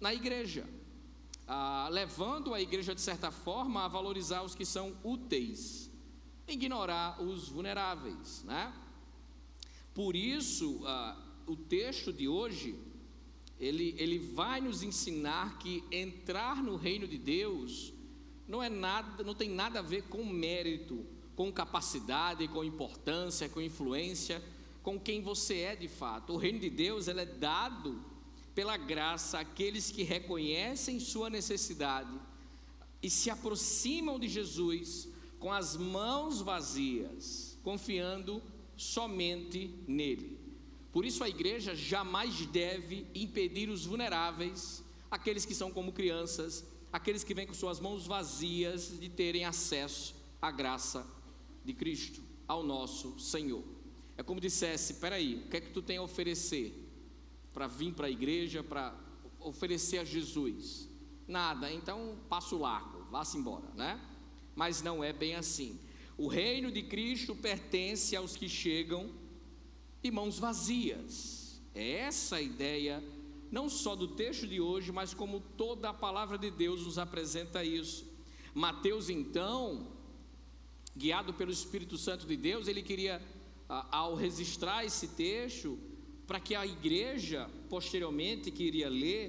na igreja, levando a igreja de certa forma a valorizar os que são úteis, ignorar os vulneráveis, né? Por isso, o texto de hoje, ele vai nos ensinar que entrar no reino de Deus não tem nada a ver com mérito, com capacidade, com importância, com influência, com quem você é de fato. O reino de Deus, ele é dado pela graça àqueles que reconhecem sua necessidade e se aproximam de Jesus com as mãos vazias, confiando somente nele. Por isso a igreja jamais deve impedir os vulneráveis, aqueles que são como crianças, aqueles que vêm com suas mãos vazias, de terem acesso à graça de Cristo, ao nosso Senhor. É como dissesse: peraí, o que é que tu tem a oferecer para vir para a igreja, para oferecer a Jesus? Nada, então passa o largo, vá-se embora, né? Mas não é bem assim. O reino de Cristo pertence aos que chegam de mãos vazias. É essa a ideia, não só do texto de hoje, mas como toda a palavra de Deus nos apresenta isso. Mateus, então, guiado pelo Espírito Santo de Deus, ele queria, ao registrar esse texto, para que a igreja, posteriormente, que iria ler,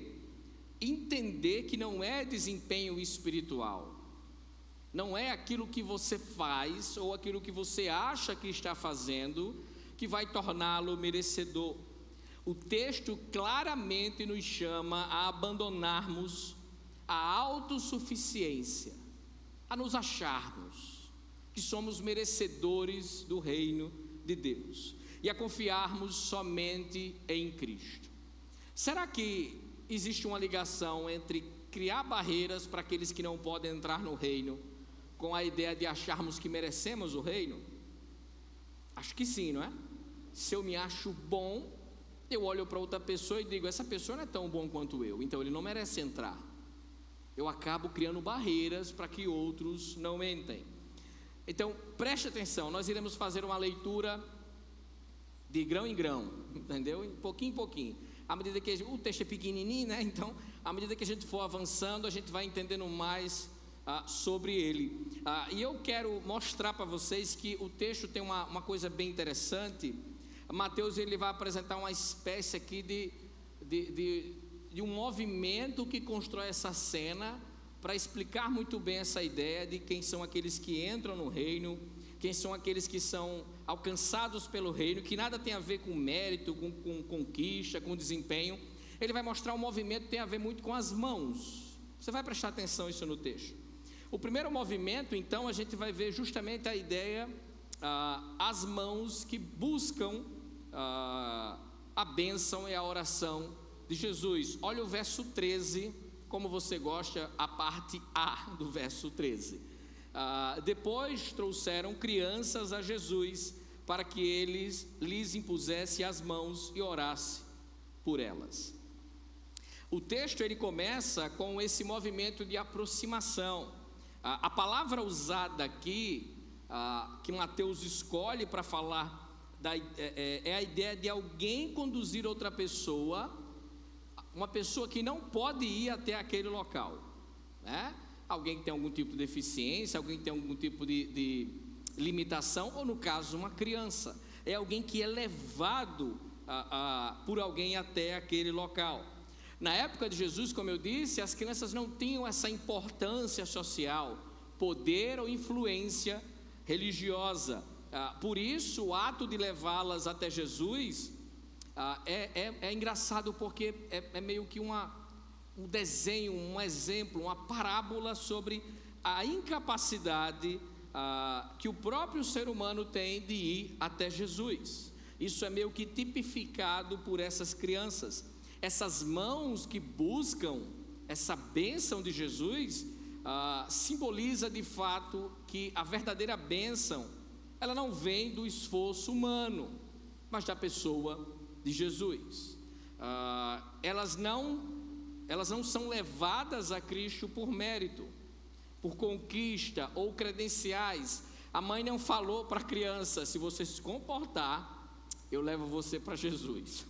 entender que não é desempenho espiritual, não é aquilo que você faz ou aquilo que você acha que está fazendo que vai torná-lo merecedor. O texto claramente nos chama a abandonarmos a autossuficiência, a nos acharmos que somos merecedores do reino de Deus e a confiarmos somente em Cristo. Será que existe uma ligação entre criar barreiras para aqueles que não podem entrar no reino, com a ideia de acharmos que merecemos o reino? Acho que sim, não é? Se eu me acho bom, eu olho para outra pessoa e digo: essa pessoa não é tão bom quanto eu, então ele não merece entrar. Eu acabo criando barreiras para que outros não entrem. Então preste atenção, nós iremos fazer uma leitura de grão em grão, entendeu? Em pouquinho, à medida que o texto é pequenininho, né? Então, à medida que a gente for avançando, a gente vai entendendo mais sobre ele. E eu quero mostrar para vocês que o texto tem uma coisa bem interessante. Mateus, ele vai apresentar uma espécie aqui de um movimento que constrói essa cena para explicar muito bem essa ideia de quem são aqueles que entram no reino, quem são aqueles que são alcançados pelo reino, que nada tem a ver com mérito, com conquista, com desempenho. Ele vai mostrar um movimento que tem a ver muito com as mãos. Você vai prestar atenção isso no texto. O primeiro movimento, então, a gente vai ver justamente a ideia, as mãos que buscam a bênção e a oração de Jesus. Olha o verso 13, como você gosta, a parte A do verso 13. Depois trouxeram crianças a Jesus para que eles lhes impusesse as mãos e orasse por elas. O texto, ele começa com esse movimento de aproximação. A palavra usada aqui, que Mateus escolhe para falar, é a ideia de alguém conduzir outra pessoa, uma pessoa que não pode ir até aquele local, né? Alguém que tem algum tipo de deficiência, alguém que tem algum tipo de limitação, ou no caso uma criança, é alguém que é levado por alguém até aquele local. Na época de Jesus, como eu disse, as crianças não tinham essa importância social, poder ou influência religiosa. Por isso, o ato de levá-las até Jesus é engraçado, porque é meio que um desenho, um exemplo, uma parábola sobre a incapacidade que o próprio ser humano tem de ir até Jesus. Isso é meio que tipificado por essas crianças. Essas mãos que buscam essa bênção de Jesus simboliza de fato que a verdadeira bênção, ela não vem do esforço humano, mas da pessoa de Jesus. Elas não são levadas a Cristo por mérito, por conquista ou credenciais. A mãe não falou para a criança: se você se comportar, eu levo você para Jesus.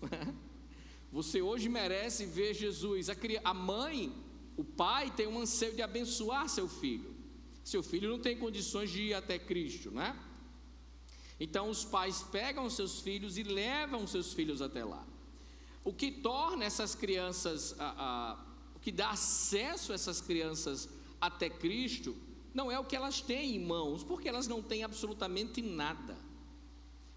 Você hoje merece ver Jesus. A mãe, o pai tem um anseio de abençoar seu filho. Seu filho não tem condições de ir até Cristo, né? Então os pais pegam seus filhos e levam seus filhos até lá. O que torna essas crianças, o que dá acesso a essas crianças até Cristo, não é o que elas têm em mãos, porque elas não têm absolutamente nada.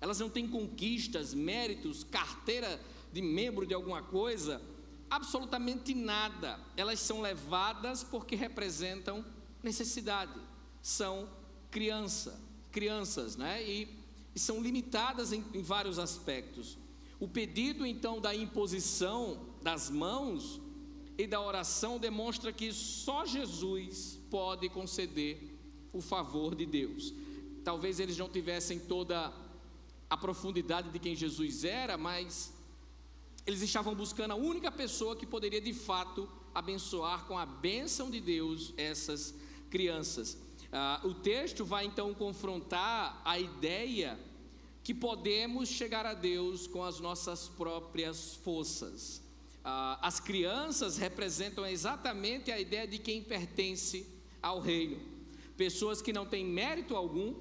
Elas não têm conquistas, méritos, carteira de membro de alguma coisa, absolutamente nada. Elas são levadas porque representam necessidade. São crianças, né? E são limitadas em vários aspectos. O pedido então da imposição das mãos e da oração demonstra que só Jesus pode conceder o favor de Deus. Talvez eles não tivessem toda a profundidade de quem Jesus era, mas eles estavam buscando a única pessoa que poderia de fato abençoar com a bênção de Deus essas crianças. O texto vai então confrontar a ideia que podemos chegar a Deus com as nossas próprias forças. As crianças representam exatamente a ideia de quem pertence ao reino. Pessoas que não têm mérito algum,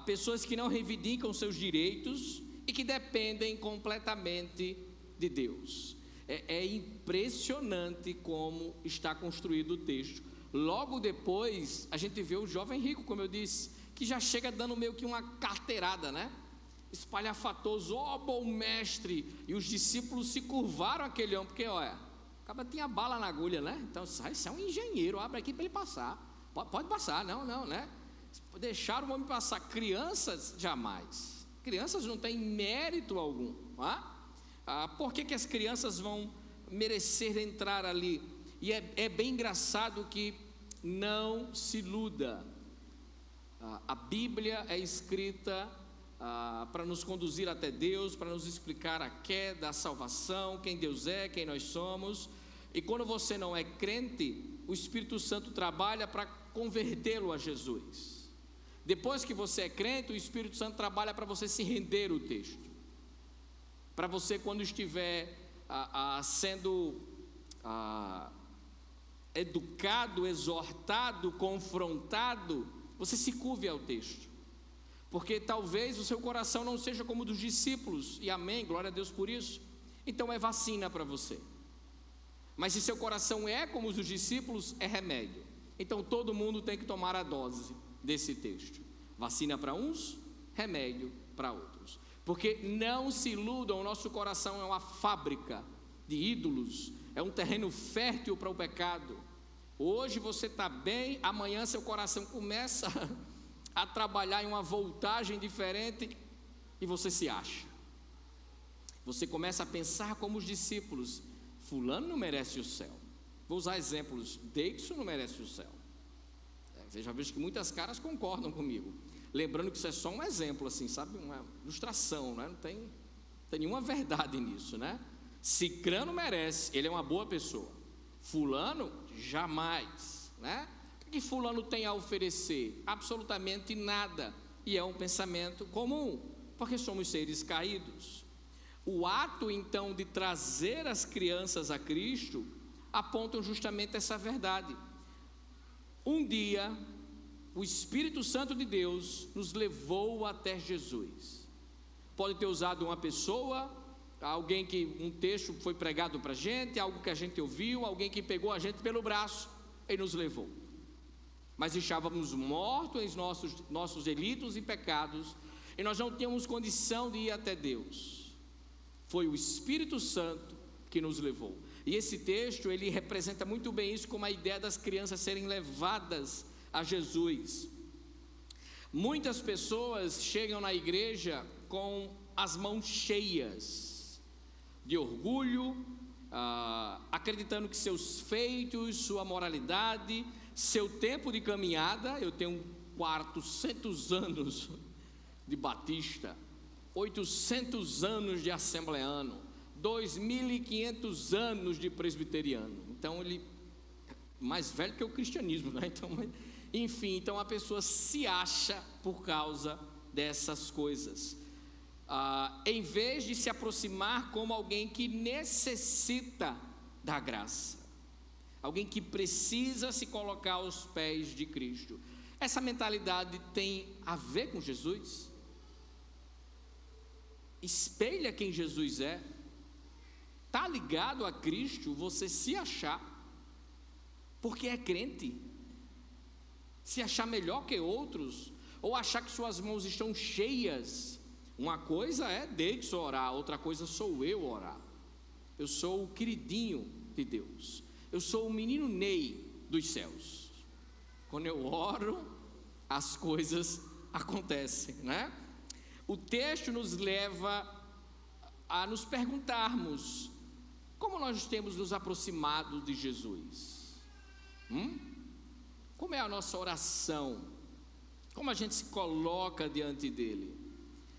pessoas que não reivindicam seus direitos e que dependem completamente de Deus. É impressionante como está construído o texto. Logo depois, a gente vê o jovem rico, como eu disse, que já chega dando meio que uma carteirada, né? Espalhafatoso, bom mestre. E os discípulos se curvaram àquele homem, porque, olha, o cara tinha bala na agulha, né? Então, isso é um engenheiro, abre aqui para ele passar. Pode passar, não, né? Deixaram o homem passar. Crianças, jamais. Crianças não têm mérito algum, por que as crianças vão merecer entrar ali? E é bem engraçado que não se iluda. A Bíblia é escrita para nos conduzir até Deus, para nos explicar a queda, a salvação, quem Deus é, quem nós somos. E quando você não é crente, o Espírito Santo trabalha para convertê-lo a Jesus. Depois que você é crente, o Espírito Santo trabalha para você se render o texto. Para você, quando estiver sendo educado, exortado, confrontado, você se curve ao texto, porque talvez o seu coração não seja como o dos discípulos, e amém, glória a Deus por isso. Então é vacina para você. Mas se seu coração é como os dos discípulos, é remédio. Então todo mundo tem que tomar a dose desse texto. Vacina para uns, remédio para outros. Porque não se iludam, o nosso coração é uma fábrica de ídolos, é um terreno fértil para o pecado. Hoje você está bem, amanhã seu coração começa a trabalhar em uma voltagem diferente e você se acha. Você começa a pensar como os discípulos: fulano não merece o céu. Vou usar exemplos: Deison não merece o céu. Você já viu que muitas caras concordam comigo. Lembrando que isso é só um exemplo, assim, sabe? Uma ilustração, né? Não tem nenhuma verdade nisso, né? Cicrano merece, ele é uma boa pessoa. Fulano, jamais, né? O que fulano tem a oferecer? Absolutamente nada. E é um pensamento comum, porque somos seres caídos. O ato, então, de trazer as crianças a Cristo apontam justamente essa verdade. Um dia, o Espírito Santo de Deus nos levou até Jesus. Pode ter usado uma pessoa, alguém que um texto foi pregado para a gente, algo que a gente ouviu, alguém que pegou a gente pelo braço e nos levou. Mas estávamos mortos em nossos delitos e pecados, e nós não tínhamos condição de ir até Deus. Foi o Espírito Santo que nos levou. E esse texto, ele representa muito bem isso, como a ideia das crianças serem levadas a Jesus. Muitas pessoas chegam na igreja com as mãos cheias de orgulho, acreditando que seus feitos, sua moralidade, seu tempo de caminhada, eu tenho 400 anos de batista, 800 anos de assembleano, 2.500 anos de presbiteriano. Então ele é mais velho que o cristianismo, né? Então a pessoa se acha por causa dessas coisas. em vez de se aproximar como alguém que necessita da graça, alguém que precisa se colocar aos pés de Cristo. Essa mentalidade tem a ver com Jesus? Espelha quem Jesus é? Está ligado a Cristo você se achar, porque é crente? Se achar melhor que outros? Ou achar que suas mãos estão cheias? Uma coisa é Deus orar, outra coisa sou eu orar. Eu sou o queridinho de Deus, eu sou o menino Ney dos céus. Quando eu oro, as coisas acontecem, né? O texto nos leva a nos perguntarmos: como nós temos nos aproximado de Jesus? Como é a nossa oração? Como a gente se coloca diante dele?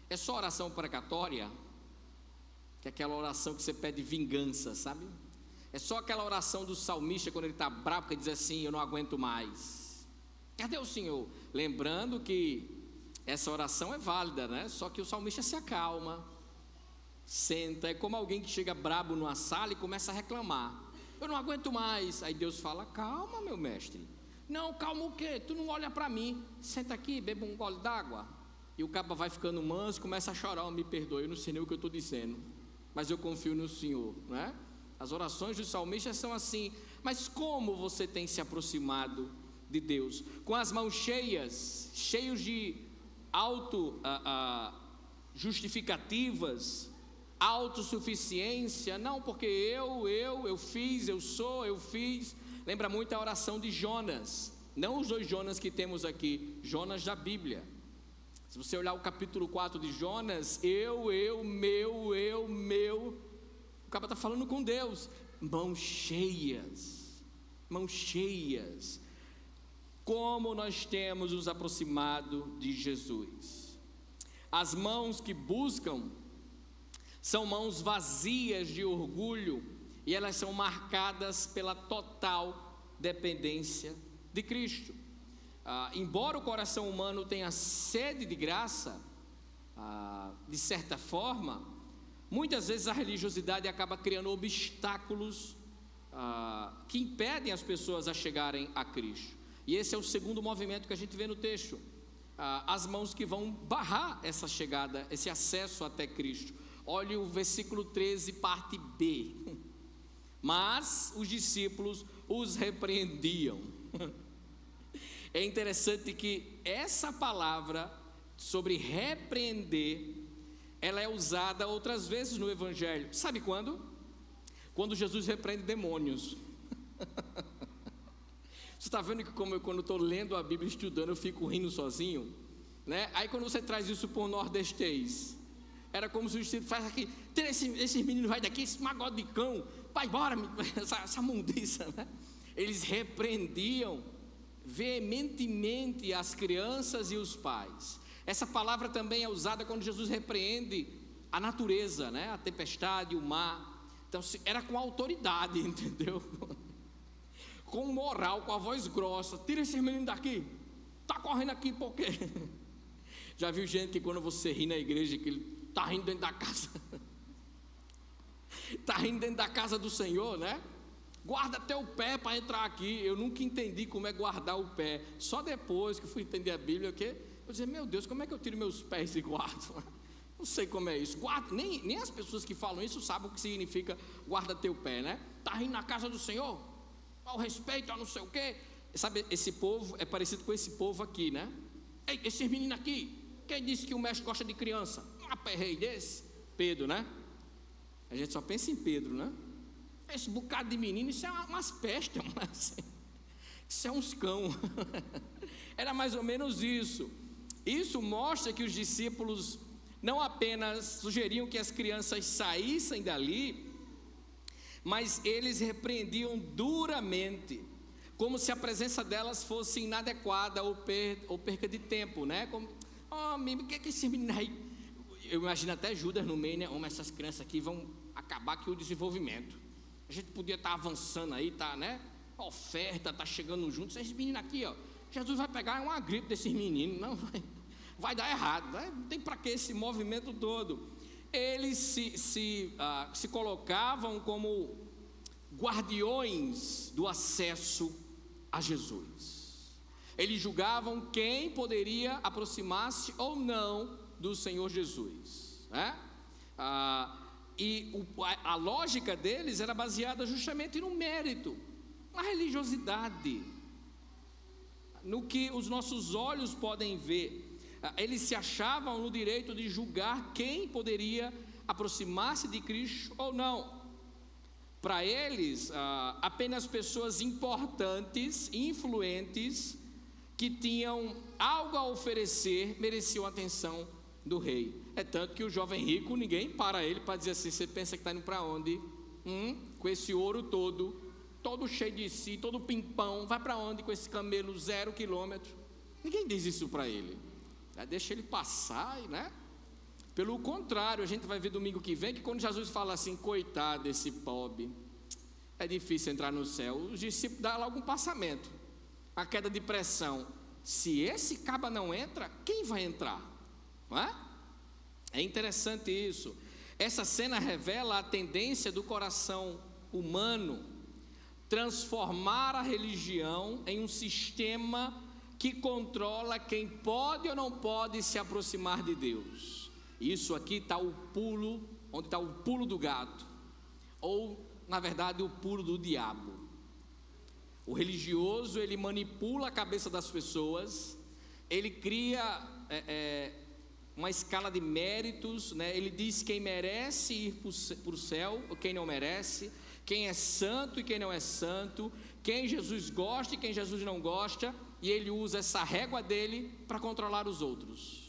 É só oração precatória? Que é aquela oração que você pede vingança, sabe? É só aquela oração do salmista quando ele está bravo, que diz assim: eu não aguento mais. Cadê o Senhor? Lembrando que essa oração é válida, né? Só que o salmista se acalma, senta. É como alguém que chega brabo numa sala e começa a reclamar: eu não aguento mais. Aí Deus fala: calma, meu mestre. Não, calma o quê? Tu não olha para mim. Senta aqui, beba um gole d'água. E o cabo vai ficando manso, começa a chorar: me perdoe, eu não sei nem o que eu estou dizendo, mas eu confio no Senhor, né? As orações dos salmistas são assim. Mas como você tem se aproximado de Deus? Com as mãos cheios de justificativas, autossuficiência? Não, porque eu fiz, eu sou, eu fiz. Lembra muito a oração de Jonas, não os 2 Jonas que temos aqui, Jonas da Bíblia. Se você olhar o capítulo 4 de Jonas, meu, o cara está falando com Deus, mãos cheias. Como nós temos nos aproximado de Jesus? As mãos que buscam são mãos vazias de orgulho, e elas são marcadas pela total dependência de Cristo. Embora o coração humano tenha sede de graça, de certa forma, muitas vezes a religiosidade acaba criando obstáculos que impedem as pessoas a chegarem a Cristo. E esse é o segundo movimento que a gente vê no texto, as mãos que vão barrar essa chegada, esse acesso até Cristo. Olhe o versículo 13, parte B. Mas os discípulos os repreendiam. É interessante que essa palavra sobre repreender, ela é usada outras vezes no Evangelho. Sabe quando? Quando Jesus repreende demônios. Você está vendo que como eu, quando estou lendo a Bíblia, estudando, eu fico rindo sozinho, né? Aí quando você traz isso para o nordestês, era como se o discípulo faz aqui: tira esse menino, vai daqui, esse magode de cão, vai embora, essa mundiça, né? Eles repreendiam veementemente as crianças e os pais. Essa palavra também é usada quando Jesus repreende a natureza, né? A tempestade, o mar. Então era com autoridade, entendeu? Com moral, com a voz grossa: tira esse menino daqui, tá correndo aqui por quê? Já viu gente que quando você ri na igreja, que ele está rindo dentro da casa, está rindo dentro da casa do Senhor, né? Guarda teu pé para entrar aqui. Eu nunca entendi como é guardar o pé, só depois que fui entender a Bíblia, que eu dizia: meu Deus, como é que eu tiro meus pés e guardo? Não sei como é isso. Guarda, nem as pessoas que falam isso sabem o que significa guarda teu pé, né? Está rindo na casa do Senhor, ao respeito, a não sei o quê. Sabe, esse povo é parecido com esse povo aqui, né? Ei, esse menino aqui, quem disse que o mestre gosta de criança? Um aperreio desse. Pedro, né? A gente só pensa em Pedro, né? Esse bocado de menino, isso é umas pestes, mas isso é uns cão. Era mais ou menos isso. Isso mostra que os discípulos não apenas sugeriam que as crianças saíssem dali, mas eles repreendiam duramente, como se a presença delas fosse inadequada ou perca de tempo, né? Como: o que é que esse menino aí? Eu imagino até Judas no meio, né? Essas crianças aqui vão acabar aqui o desenvolvimento. A gente podia estar avançando aí, tá, né? A oferta está chegando junto. Esse menino aqui, ó, Jesus vai pegar uma gripe desses meninos, não vai. vai dar errado, né? Não tem para que esse movimento todo. Eles se colocavam como guardiões do acesso a Jesus. Eles julgavam quem poderia aproximar-se ou não do Senhor Jesus, né? A lógica deles era baseada justamente no mérito, na religiosidade, no que os nossos olhos podem ver. Eles se achavam no direito de julgar quem poderia aproximar-se de Cristo ou não. Para eles, apenas pessoas importantes, influentes, que tinham algo a oferecer, mereciam a atenção do rei. É tanto que o jovem rico, ninguém para ele para dizer assim: você pensa que está indo para onde? Com esse ouro todo cheio de si, todo pimpão, vai para onde com esse camelo 0 quilômetro? Ninguém diz isso para ele. Deixa ele passar, né? Pelo contrário, a gente vai ver domingo que vem que quando Jesus fala assim: coitado desse pobre, é difícil entrar no céu, os discípulos dão logo um passamento, a queda de pressão. Se esse caba não entra, quem vai entrar? Não é? É interessante isso. Essa cena revela a tendência do coração humano transformar a religião em um sistema que controla quem pode ou não pode se aproximar de Deus. Isso aqui está o pulo, onde está o pulo do gato, ou na verdade o pulo do diabo. O religioso, ele manipula a cabeça das pessoas, ele cria uma escala de méritos, né? Ele diz quem merece ir para o céu, ou quem não merece, quem é santo e quem não é santo, quem Jesus gosta e quem Jesus não gosta, e ele usa essa régua dele para controlar os outros.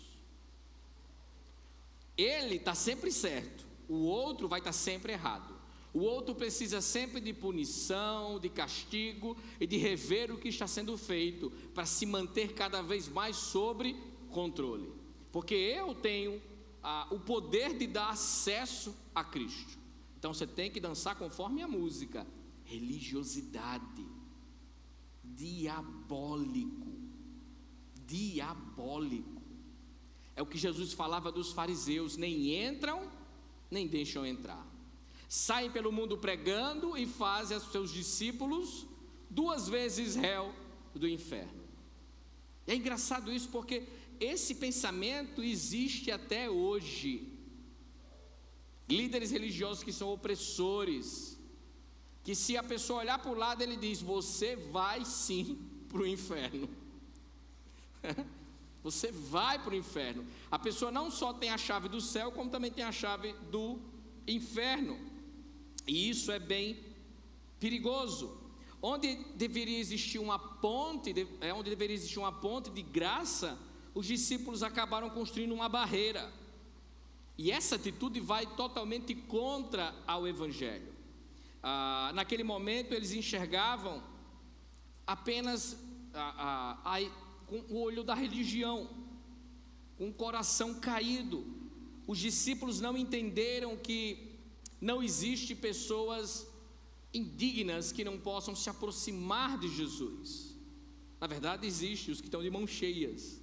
Ele está sempre certo, o outro vai estar sempre errado. O outro precisa sempre de punição, de castigo e de rever o que está sendo feito, para se manter cada vez mais sob controle. Porque eu tenho o poder de dar acesso a Cristo. Então você tem que dançar conforme a música. Religiosidade, diabólico. É o que Jesus falava dos fariseus: nem entram, nem deixam entrar. Saem pelo mundo pregando e fazem aos seus discípulos 2 vezes réu do inferno. É engraçado isso, porque esse pensamento existe até hoje. Líderes religiosos que são opressores, que se a pessoa olhar para o lado, ele diz: você vai sim para o inferno. Você vai para o inferno. A pessoa não só tem a chave do céu, como também tem a chave do inferno. E isso é bem perigoso. Onde deveria existir uma ponte, onde deveria existir uma ponte de graça, os discípulos acabaram construindo uma barreira. E essa atitude vai totalmente contra ao Evangelho. Naquele momento eles enxergavam apenas com o olho da religião, com o coração caído. Os discípulos não entenderam que não existe pessoas indignas que não possam se aproximar de Jesus. Na verdade existe os que estão de mãos cheias,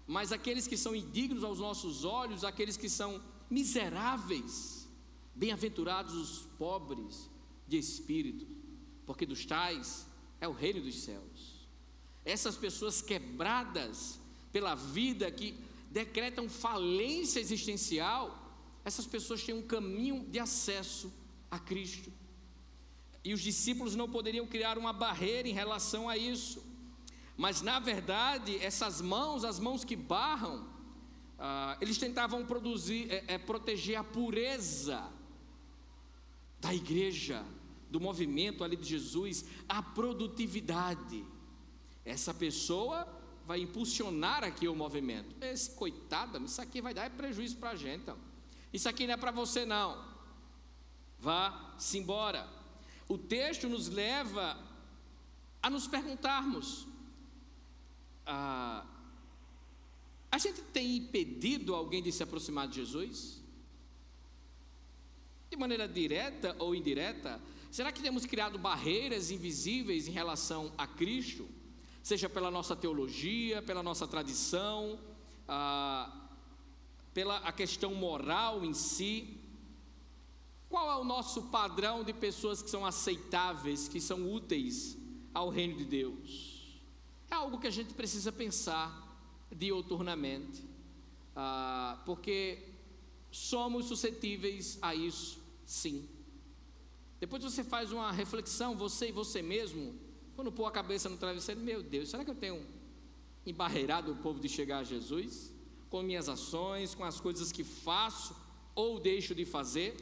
mas aqueles que são indignos aos nossos olhos, aqueles que são miseráveis, bem-aventurados os pobres de espírito, porque dos tais é o reino dos céus. Essas pessoas quebradas pela vida, que decretam falência existencial, essas pessoas têm um caminho de acesso a Cristo. E os discípulos não poderiam criar uma barreira em relação a isso. Mas na verdade, essas mãos, as mãos que barram, eles tentavam proteger a pureza da igreja, do movimento ali de Jesus, a produtividade. Essa pessoa vai impulsionar aqui o movimento. Esse coitado, isso aqui vai dar prejuízo para a gente. Então. Isso aqui não é para você não. Vá-se embora. O texto nos leva a nos perguntarmos: a gente tem impedido alguém de se aproximar de Jesus? De maneira direta ou indireta? Será que temos criado barreiras invisíveis em relação a Cristo? Seja pela nossa teologia, pela nossa tradição, pela a questão moral em si. Qual é o nosso padrão de pessoas que são aceitáveis, que são úteis ao reino de Deus? É algo que a gente precisa pensar diuturnamente, porque somos suscetíveis a isso, sim. Depois você faz uma reflexão, você e você mesmo, quando pôr a cabeça no travesseiro: meu Deus, será que eu tenho embarreirado o povo de chegar a Jesus? Com minhas ações, com as coisas que faço ou deixo de fazer?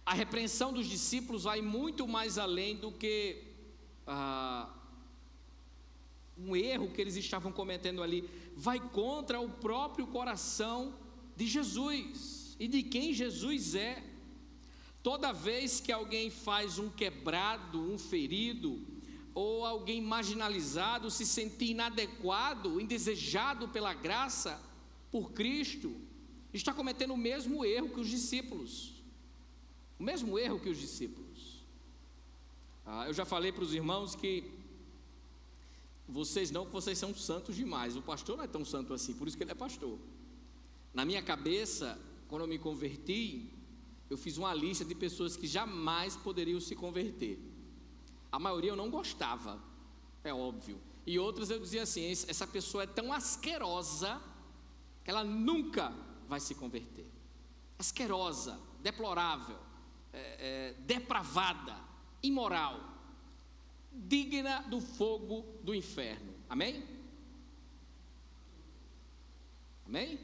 A repreensão dos discípulos vai muito mais além do que um erro que eles estavam cometendo ali. Vai contra o próprio coração de Jesus e de quem Jesus é. Toda vez que alguém faz um quebrado, um ferido, ou alguém marginalizado se sentir inadequado, indesejado pela graça, por Cristo, está cometendo o mesmo erro que os discípulos. O mesmo erro que os discípulos. Eu já falei para os irmãos que vocês são santos demais. O pastor não é tão santo assim, por isso que ele é pastor. Na minha cabeça, quando eu me converti, eu fiz uma lista de pessoas que jamais poderiam se converter. A maioria eu não gostava, é óbvio. E outras eu dizia assim: essa pessoa é tão asquerosa que ela nunca vai se converter. Asquerosa, deplorável, depravada, imoral, digna do fogo do inferno. Amém? Amém?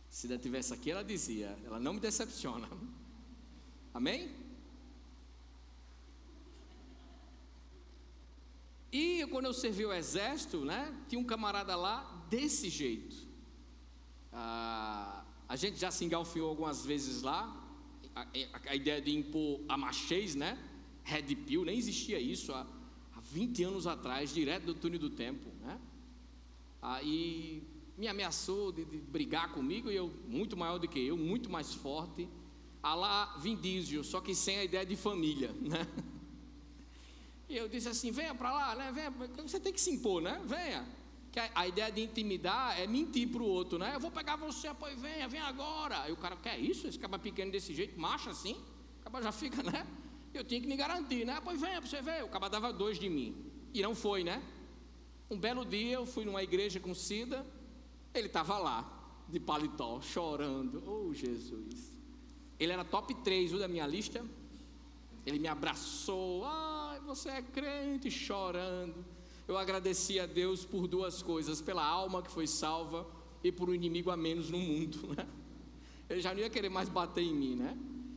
Se ela estivesse aqui, ela dizia: ela não me decepciona. Amém? E quando eu servi o exército, tinha um camarada lá desse jeito. A gente já se engalfinhou algumas vezes lá. A ideia de impor a machês, Red Pill, nem existia isso há 20 anos atrás, direto do túnel do tempo, Aí me ameaçou de brigar comigo, e eu, muito maior do que eu, muito mais forte, a lá Vin Diesel, só que sem a ideia de família, E eu disse assim: venha para lá, venha, você tem que se impor, venha. Que a ideia de intimidar é mentir para o outro, Eu vou pegar você, pois venha agora. Aí o cara: quer isso? Esse cara pequeno desse jeito, macho assim, o cara já fica, Eu tinha que me garantir, Pois venha para você ver. O cara dava 2 de mim, e não foi, Um belo dia eu fui numa igreja com Cida, ele estava lá, de paletó, chorando. Oh, Jesus! Ele era top 3 da minha lista. Ele me abraçou: ai, você é crente, chorando. Eu agradeci a Deus por 2 coisas: pela alma que foi salva e por um inimigo a menos no mundo, Ele já não ia querer mais bater em mim,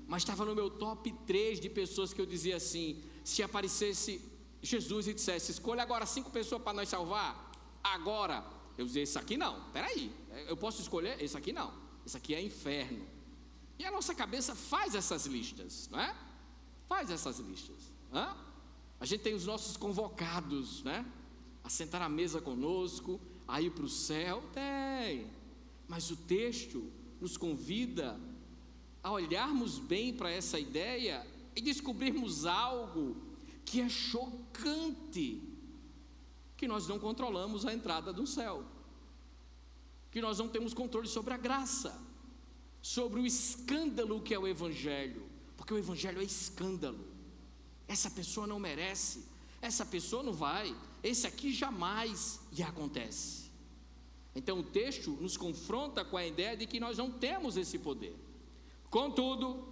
Mas estava no meu top 3 de pessoas que eu dizia assim: se aparecesse Jesus e dissesse: escolha agora 5 pessoas para nós salvar, agora. Eu dizia: esse aqui não, peraí, eu posso escolher? Esse aqui não, esse aqui é inferno. E a nossa cabeça faz essas listas, Faz essas listas. A gente tem os nossos convocados, a sentar à mesa conosco, a ir para o céu, tem. Mas o texto nos convida a olharmos bem para essa ideia e descobrirmos algo que é chocante: que nós não controlamos a entrada do céu, que nós não temos controle sobre a graça, sobre o escândalo que é o Evangelho, porque o Evangelho é escândalo. Essa pessoa não merece, essa pessoa não vai, esse aqui jamais, e acontece. Então o texto nos confronta com a ideia de que nós não temos esse poder. Contudo,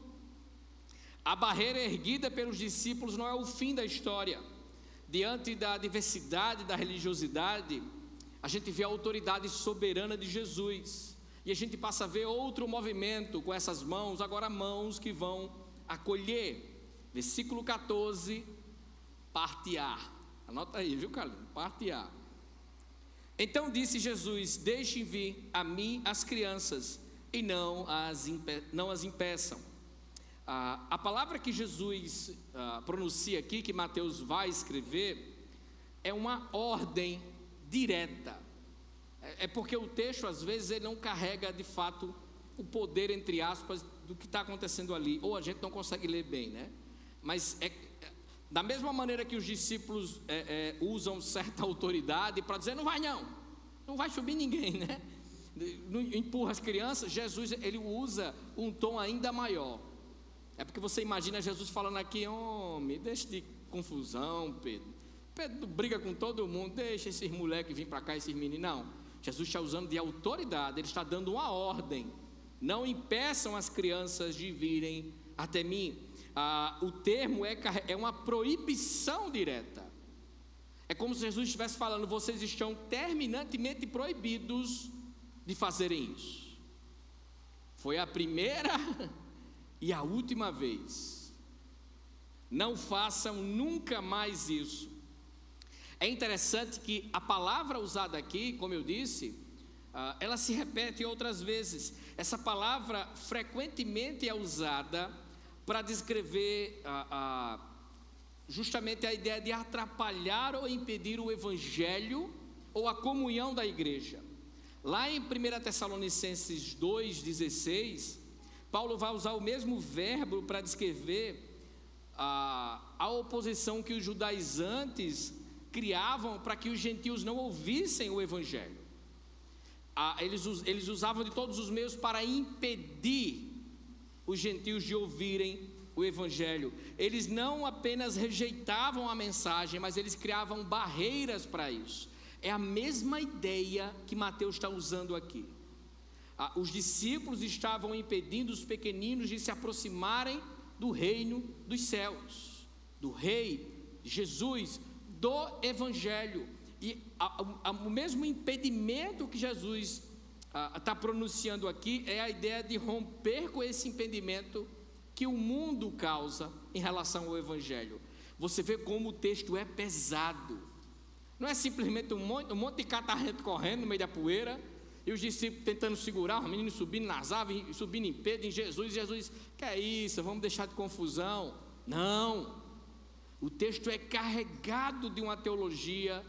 a barreira erguida pelos discípulos não é o fim da história. Diante da diversidade da religiosidade, a gente vê a autoridade soberana de Jesus, e a gente passa a ver outro movimento com essas mãos, agora mãos que vão acolher. Versículo 14, parte A. Anota aí, viu, Carlinhos? Parte A. Então disse Jesus: deixem vir a mim as crianças e não as impeçam. A palavra que Jesus pronuncia aqui, que Mateus vai escrever, é uma ordem direta. É porque o texto às vezes ele não carrega de fato o poder, entre aspas, do que está acontecendo ali, ou a gente não consegue ler bem, Mas da mesma maneira que os discípulos usam certa autoridade para dizer: não vai não, não vai subir ninguém, né? Não empurra as crianças. Jesus, ele usa um tom ainda maior. É porque você imagina Jesus falando aqui: homem, deixa de confusão, Pedro. Pedro briga com todo mundo, deixa esses moleques vir para cá, esses meninos. Não, Jesus está usando de autoridade, ele está dando uma ordem: não impeçam as crianças de virem até mim. O termo é uma proibição direta. É como se Jesus estivesse falando: vocês estão terminantemente proibidos de fazerem isso. Foi a primeira e a última vez. Não façam nunca mais isso. É interessante que a palavra usada aqui, como eu disse, ela se repete outras vezes. Essa palavra frequentemente é usada para descrever justamente a ideia de atrapalhar ou impedir o evangelho ou a comunhão da igreja. Lá em 1 Tessalonicenses 2,16, Paulo vai usar o mesmo verbo para descrever a oposição que os judaizantes criavam para que os gentios não ouvissem o evangelho. Eles usavam de todos os meios para impedir os gentios de ouvirem o evangelho. Eles não apenas rejeitavam a mensagem, mas eles criavam barreiras para isso. É a mesma ideia que Mateus está usando aqui. Os discípulos estavam impedindo os pequeninos de se aproximarem do reino dos céus, do rei Jesus, do evangelho. E o mesmo impedimento que Jesus está pronunciando aqui é a ideia de romper com esse impedimento que o mundo causa em relação ao evangelho. Você vê como o texto é pesado. Não é simplesmente um monte de catarrento correndo no meio da poeira e os discípulos tentando segurar, os meninos subindo nas árvores, subindo em Pedro, em Jesus. Jesus, que é isso, vamos deixar de confusão. Não. O texto é carregado de uma teologia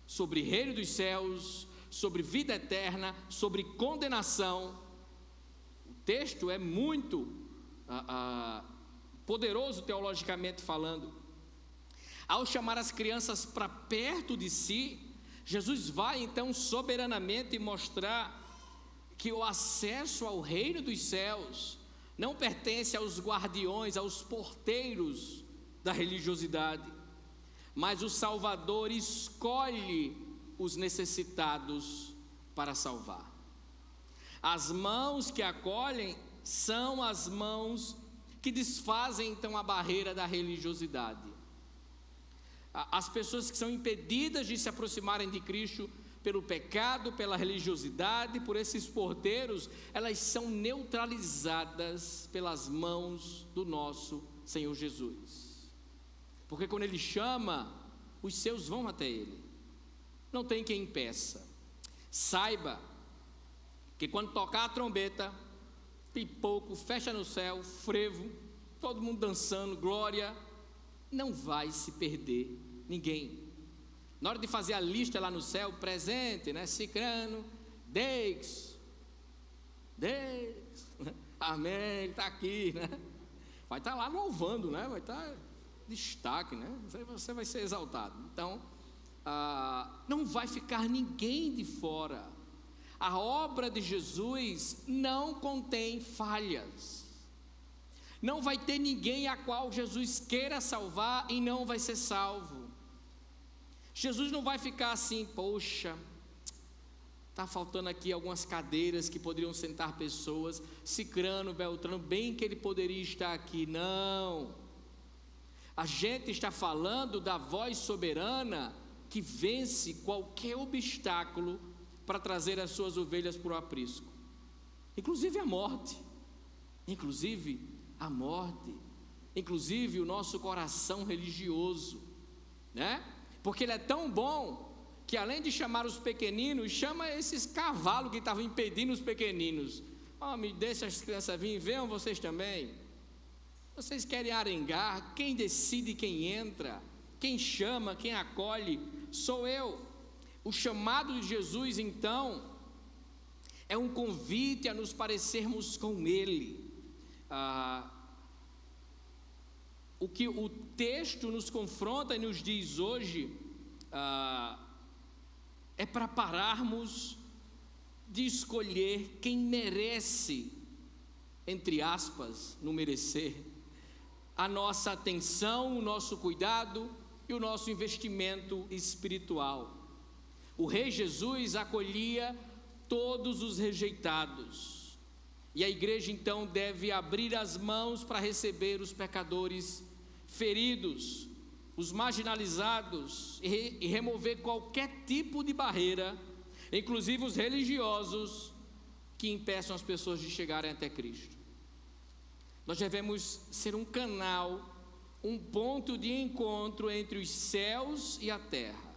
sobre reino dos céus, sobre vida eterna, sobre condenação. O texto é muito poderoso teologicamente falando. Ao chamar as crianças para perto de si, Jesus vai então soberanamente mostrar que o acesso ao reino dos céus não pertence aos guardiões, aos porteiros da religiosidade, mas o Salvador escolhe os necessitados para salvar. As mãos que acolhem são as mãos que desfazem então a barreira da religiosidade. As pessoas que são impedidas de se aproximarem de Cristo pelo pecado, pela religiosidade, por esses porteiros, elas são neutralizadas pelas mãos do nosso Senhor Jesus. Porque quando Ele chama, os seus vão até Ele. Não tem quem impeça. Saiba que quando tocar a trombeta, pipoco, fecha no céu, frevo, todo mundo dançando, glória, não vai se perder ninguém. Na hora de fazer a lista lá no céu, presente, né? Cicrano, Deus, amém, ele está aqui, né? Vai estar lá louvando, né? Vai estar destaque, né? Você vai ser exaltado. Então, não vai ficar ninguém de fora. A obra de Jesus não contém falhas. Não vai ter ninguém a qual Jesus queira salvar e não vai ser salvo. Jesus não vai ficar assim: poxa, está faltando aqui algumas cadeiras que poderiam sentar pessoas, Cicrano, Beltrano, bem que ele poderia estar aqui. Não. A gente está falando da voz soberana que vence qualquer obstáculo para trazer as suas ovelhas para o aprisco, inclusive a morte, inclusive o nosso coração religioso, né? Porque Ele é tão bom que, além de chamar os pequeninos, chama esses cavalos que estavam impedindo os pequeninos. Me deixa as crianças virem, venham vocês também. Vocês querem arengar? Quem decide quem entra, quem chama, quem acolhe, sou eu. O chamado de Jesus, então, é um convite a nos parecermos com Ele. O que o texto nos confronta e nos diz hoje, é para pararmos de escolher quem merece, entre aspas, no merecer, a nossa atenção, o nosso cuidado e o nosso investimento espiritual. O Rei Jesus acolhia todos os rejeitados, e a igreja então deve abrir as mãos para receber os pecadores feridos, os marginalizados, e remover qualquer tipo de barreira, inclusive os religiosos, que impeçam as pessoas de chegarem até Cristo. Nós devemos ser um canal, um ponto de encontro entre os céus e a terra.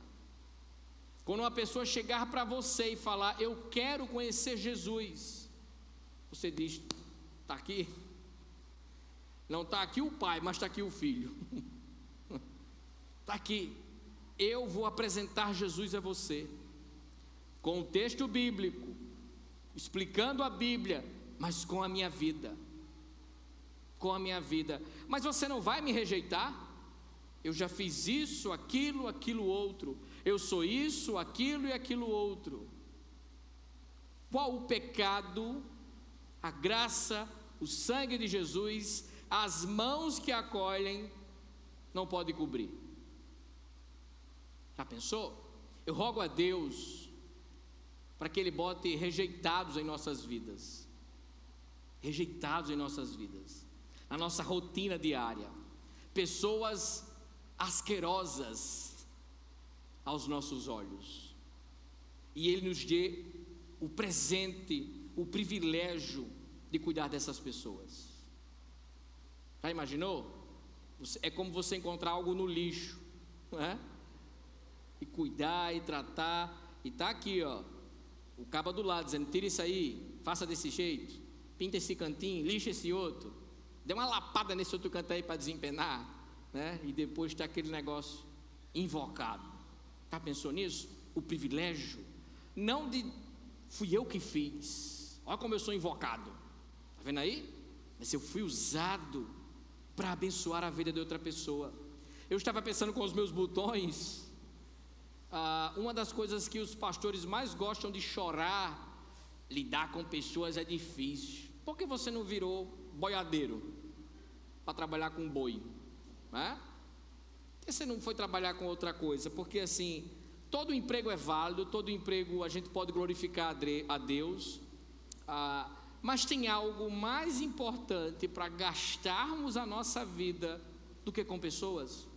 Quando uma pessoa chegar para você e falar: eu quero conhecer Jesus, você diz: está aqui? Não está aqui o pai, mas está aqui o filho. Está aqui, eu vou apresentar Jesus a você, com o texto bíblico, explicando a Bíblia, mas com a minha vida, mas você não vai me rejeitar? Eu já fiz isso, aquilo outro, eu sou isso, aquilo e aquilo outro. Qual o pecado, a graça, o sangue de Jesus, as mãos que acolhem, não pode cobrir? Já pensou? Eu rogo a Deus para que Ele bote rejeitados em nossas vidas, na nossa rotina diária, pessoas asquerosas aos nossos olhos, e Ele nos dê o presente, o privilégio de cuidar dessas pessoas. Já imaginou? É como você encontrar algo no lixo, não é? E cuidar e tratar, e está aqui, ó, o cabo do lado dizendo: tira isso aí, faça desse jeito, pinta esse cantinho, lixa esse outro, dê uma lapada nesse outro canto aí para desempenar, né? E depois está aquele negócio invocado. Já pensou nisso? O privilégio, não de fui eu que fiz, olha como eu sou invocado, está vendo aí? Mas eu fui usado para abençoar a vida de outra pessoa. Eu estava pensando com os meus botões, uma das coisas que os pastores mais gostam de chorar, lidar com pessoas é difícil. Por que você não virou boiadeiro para trabalhar com boi, né? Por que você não foi trabalhar com outra coisa? Porque assim, todo emprego é válido, todo emprego a gente pode glorificar a Deus, mas tem algo mais importante para gastarmos a nossa vida do que com pessoas.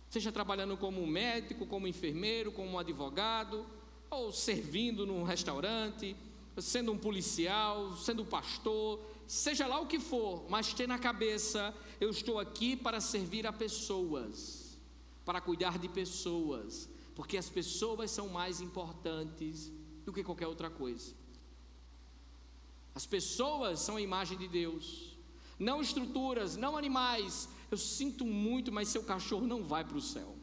Seja trabalhando como médico, como enfermeiro, como advogado, ou servindo num restaurante, sendo um policial, sendo um pastor, seja lá o que for, mas ter na cabeça: eu estou aqui para servir a pessoas, para cuidar de pessoas, porque as pessoas são mais importantes do que qualquer outra coisa. As pessoas são a imagem de Deus, não estruturas, não animais. Eu sinto muito, mas seu cachorro não vai para o céu.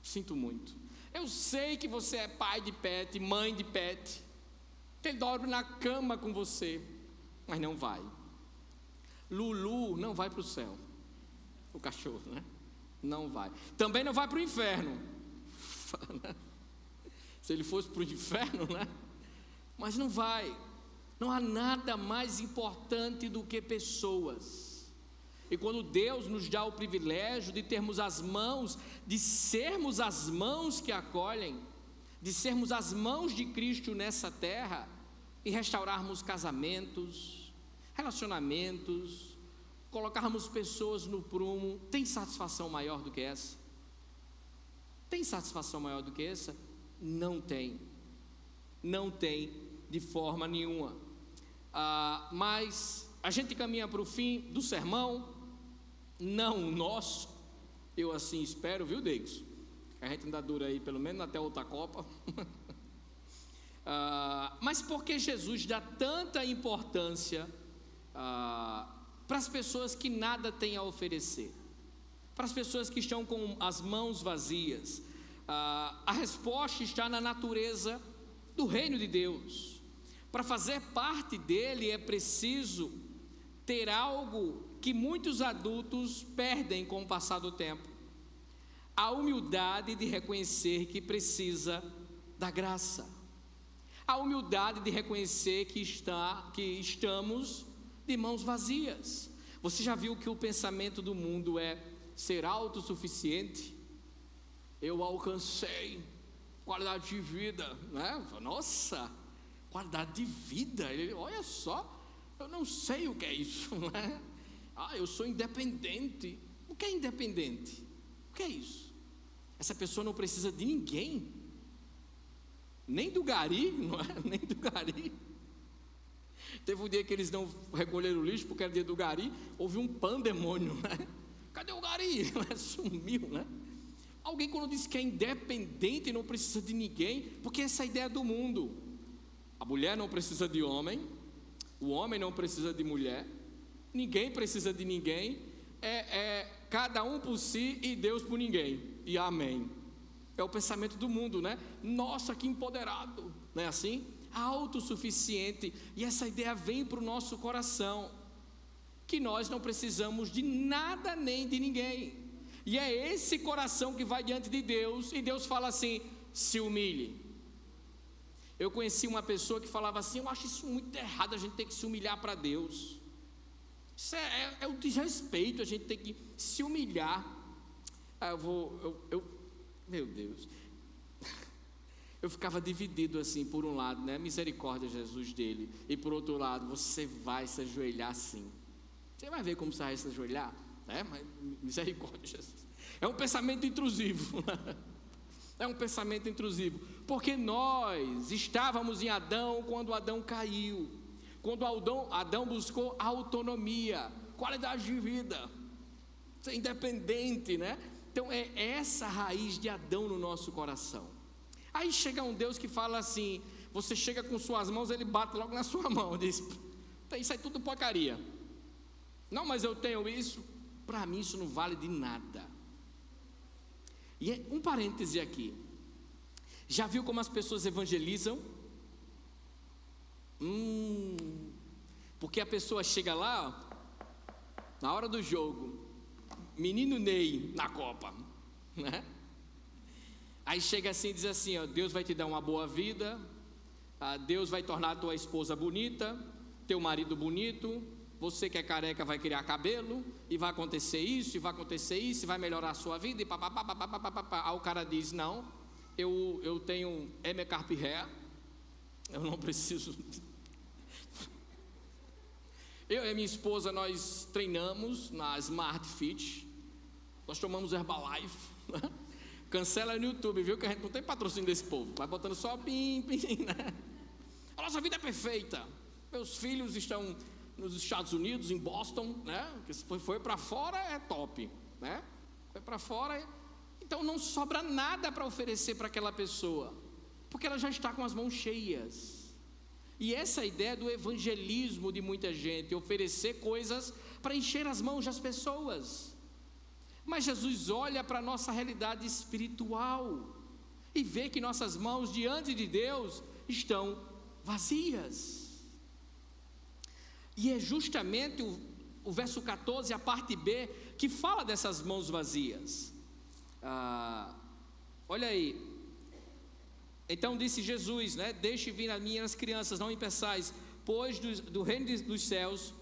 Sinto muito. Eu sei que você é pai de pet, mãe de pet, que ele dorme na cama com você, mas não vai. Lulu não vai para o céu, o cachorro, né? Não vai. Também não vai para o inferno. Se ele fosse para o inferno, né? Mas não vai. Não há nada mais importante do que pessoas. E quando Deus nos dá o privilégio de termos as mãos, de sermos as mãos que acolhem, de sermos as mãos de Cristo nessa terra, e restaurarmos casamentos, relacionamentos, colocarmos pessoas no prumo, tem satisfação maior do que essa? Tem satisfação maior do que essa? Não tem. Não tem de forma nenhuma. Mas a gente caminha para o fim do sermão, não o nosso, eu assim espero, viu, Deus? A gente ainda dura aí pelo menos até outra Copa. Mas por que Jesus dá tanta importância para as pessoas que nada têm a oferecer, para as pessoas que estão com as mãos vazias? A resposta está na natureza do reino de Deus. Para fazer parte dele é preciso ter algo que muitos adultos perdem com o passar do tempo: a humildade de reconhecer que precisa da graça, a humildade de reconhecer que estamos de mãos vazias. Você já viu que o pensamento do mundo é ser autossuficiente? Eu alcancei qualidade de vida, né? Nossa, qualidade de vida, olha só, eu não sei o que é isso, né? Eu sou independente. O que é independente? O que é isso? Essa pessoa não precisa de ninguém, nem do gari, não é? Nem do gari. Teve um dia que eles não recolheram o lixo, porque era dia do gari, houve um pandemônio, né? Cadê o gari? Sumiu, né? Alguém, quando diz que é independente, não precisa de ninguém, porque essa é a ideia do mundo. A mulher não precisa de homem, o homem não precisa de mulher, ninguém precisa de ninguém, cada um por si e Deus por ninguém, e amém. É o pensamento do mundo, né? Nossa, que empoderado, não é assim? Autossuficiente. E essa ideia vem para o nosso coração, que nós não precisamos de nada nem de ninguém. E é esse coração que vai diante de Deus, e Deus fala assim: se humilhe. Eu conheci uma pessoa que falava assim: eu acho isso muito errado, a gente tem que se humilhar para Deus. Isso é o desrespeito, a gente tem que se humilhar. Meu Deus, eu ficava dividido assim, por um lado, né, misericórdia, Jesus, dele, e por outro lado, você vai se ajoelhar sim, você vai ver como você vai se ajoelhar, né? Mas misericórdia, Jesus. É um pensamento intrusivo. É um pensamento intrusivo, porque nós estávamos em Adão quando Adão caiu, quando Adão buscou autonomia, qualidade de vida, ser independente, né? Então é essa raiz de Adão no nosso coração. Aí chega um Deus que fala assim, você chega com suas mãos, ele bate logo na sua mão, diz: isso aí tudo porcaria. Não, mas eu tenho isso. Para mim isso não vale de nada. E um parêntese aqui, já viu como as pessoas evangelizam? Porque a pessoa chega lá, na hora do jogo, menino Ney na Copa, né? Aí chega assim e diz assim: Deus vai te dar uma boa vida, Deus vai tornar a tua esposa bonita, teu marido bonito, você que é careca vai criar cabelo, e vai acontecer isso, e vai acontecer isso, e vai melhorar a sua vida, e papapá. Aí o cara diz: não, eu tenho carp hair, eu não preciso. Eu e minha esposa, nós treinamos na Smart Fit, nós tomamos Herbalife, né? Cancela no YouTube, viu, que a gente não tem patrocínio desse povo, vai botando só pim, né? A nossa vida é perfeita, meus filhos estão nos Estados Unidos, em Boston, né? Foi para fora, é top, né? Foi para fora, então não sobra nada para oferecer para aquela pessoa, porque ela já está com as mãos cheias. E essa ideia do evangelismo de muita gente, oferecer coisas para encher as mãos das pessoas. Mas Jesus olha para a nossa realidade espiritual e vê que nossas mãos diante de Deus estão vazias. E é justamente o verso 14, a parte B, que fala dessas mãos vazias. Olha aí. Então disse Jesus, né? Deixe vir a mim as crianças, não impeçais, pois do reino dos céus,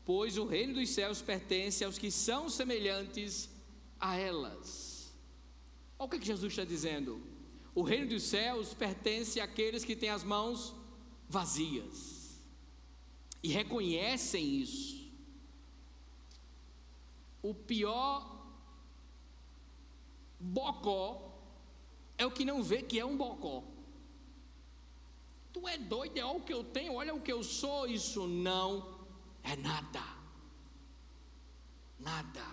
pois o reino dos céus pertence aos que são semelhantes a elas. Olha o que Jesus está dizendo: o reino dos céus pertence àqueles que têm as mãos vazias e reconhecem isso. O pior bocó é o que não vê que é um bocó. Tu é doido, olha o que eu tenho, olha o que eu sou. Isso não é nada. Nada.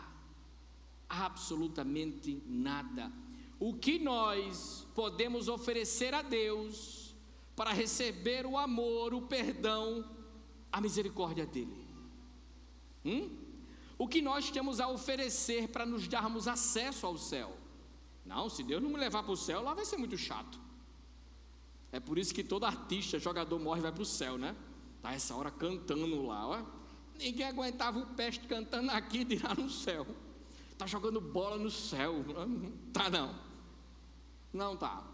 Absolutamente nada. O que nós podemos oferecer a Deus para receber o amor, o perdão, a misericórdia dele? O que nós temos a oferecer para nos darmos acesso ao céu? Não, se Deus não me levar para o céu, lá vai ser muito chato. É por isso que todo artista, jogador morre e vai para o céu, né? Tá essa hora cantando lá, ó. Ninguém aguentava o peste cantando aqui e tirar no céu. Está jogando bola no céu. Tá não. Não tá.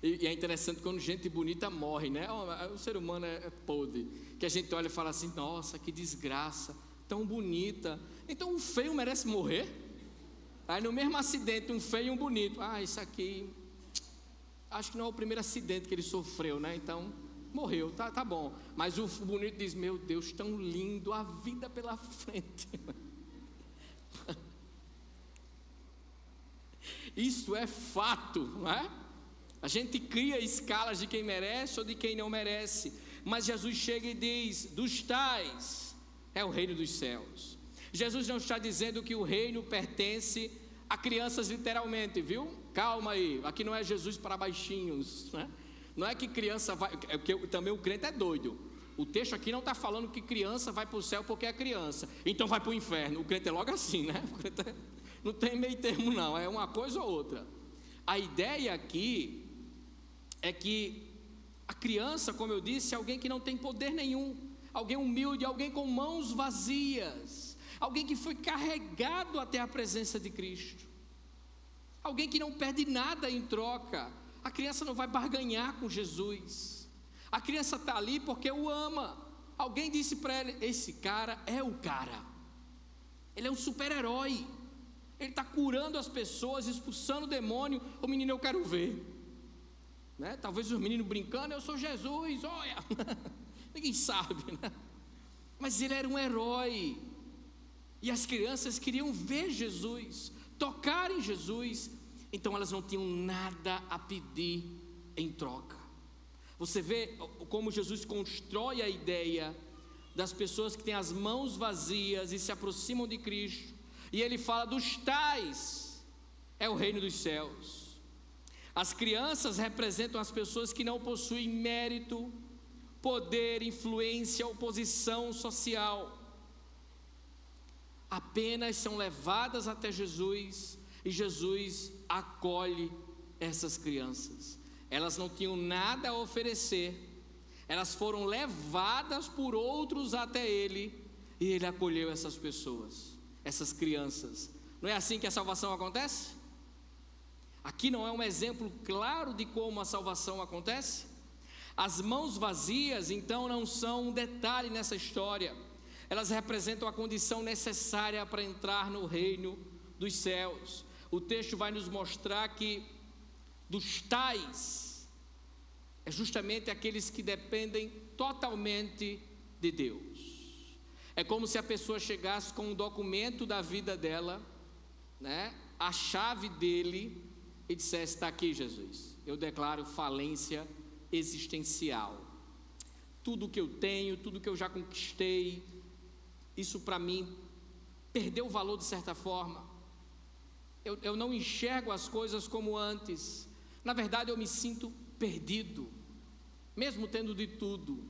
E é interessante quando gente bonita morre, né? O ser humano é podre. Que a gente olha e fala assim: nossa, que desgraça, tão bonita. Então um feio merece morrer? Aí no mesmo acidente, um feio e um bonito. Isso aqui, acho que não é o primeiro acidente que ele sofreu, né? Então, morreu, tá bom. Mas o bonito diz: meu Deus, tão lindo, a vida pela frente. Isso é fato, não é? A gente cria escalas de quem merece ou de quem não merece. Mas Jesus chega e diz: dos tais é o reino dos céus. Jesus não está dizendo que o reino pertence a crianças literalmente, viu? Calma aí, aqui não é Jesus para baixinhos, né? Não é que criança vai, porque também o crente é doido. O texto aqui não está falando que criança vai para o céu porque é criança, então vai para o inferno. O crente é logo assim, né? O crente não tem meio termo não, é uma coisa ou outra. A ideia aqui é que a criança, como eu disse, é alguém que não tem poder nenhum, alguém humilde, alguém com mãos vazias, alguém que foi carregado até a presença de Cristo, alguém que não perde nada em troca. A criança não vai barganhar com Jesus, a criança está ali porque o ama. Alguém disse para ele: esse cara é o cara, ele é um super-herói, ele está curando as pessoas, expulsando o demônio. O menino, eu quero ver, né? Talvez os meninos brincando: eu sou Jesus, olha. Ninguém sabe, né? Mas ele era um herói, e as crianças queriam ver Jesus, tocar em Jesus. Então elas não tinham nada a pedir em troca. Você vê como Jesus constrói a ideia das pessoas que têm as mãos vazias e se aproximam de Cristo. E ele fala: dos tais é o reino dos céus. As crianças representam as pessoas que não possuem mérito, poder, influência ou posição social. Apenas são levadas até Jesus, e Jesus acolhe essas crianças. Elas não tinham nada a oferecer, elas foram levadas por outros até Ele, e Ele acolheu essas pessoas, essas crianças. Não é assim que a salvação acontece? Aqui não é um exemplo claro de como a salvação acontece? As mãos vazias, então, não são um detalhe nessa história. Elas representam a condição necessária para entrar no reino dos céus. O texto vai nos mostrar que dos tais é justamente aqueles que dependem totalmente de Deus. É como se a pessoa chegasse com um documento da vida dela, né, a chave dele, e dissesse: está aqui, Jesus, eu declaro falência existencial. Tudo que eu tenho, tudo que eu já conquistei, isso para mim perdeu o valor de certa forma. Eu não enxergo as coisas como antes. Na verdade, eu me sinto perdido, mesmo tendo de tudo,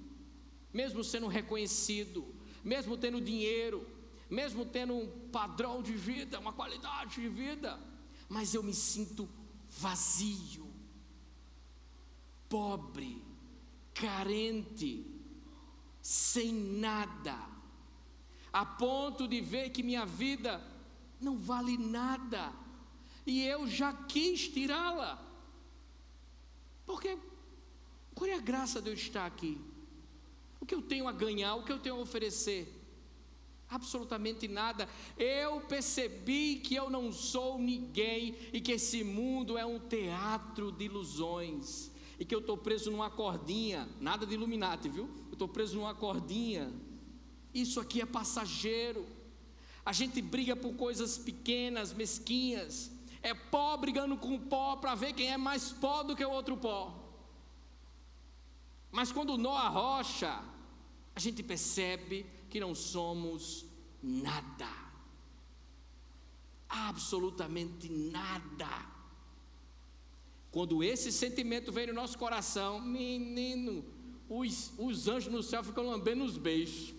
mesmo sendo reconhecido, mesmo tendo dinheiro, mesmo tendo um padrão de vida, uma qualidade de vida, mas eu me sinto vazio, pobre, carente, sem nada, a ponto de ver que minha vida não vale nada, e eu já quis tirá-la. Porque qual é a graça de eu estar aqui? O que eu tenho a ganhar, o que eu tenho a oferecer? Absolutamente nada. Eu percebi que eu não sou ninguém, e que esse mundo é um teatro de ilusões, e que eu estou preso numa cordinha, nada de Illuminati, viu? Eu estou preso numa cordinha. Isso aqui é passageiro. A gente briga por coisas pequenas, mesquinhas. É pó brigando com pó para ver quem é mais pó do que o outro pó. Mas quando nó a rocha, a gente percebe que não somos nada, absolutamente nada. Quando esse sentimento vem no nosso coração, menino, os anjos no céu ficam lambendo os beijos.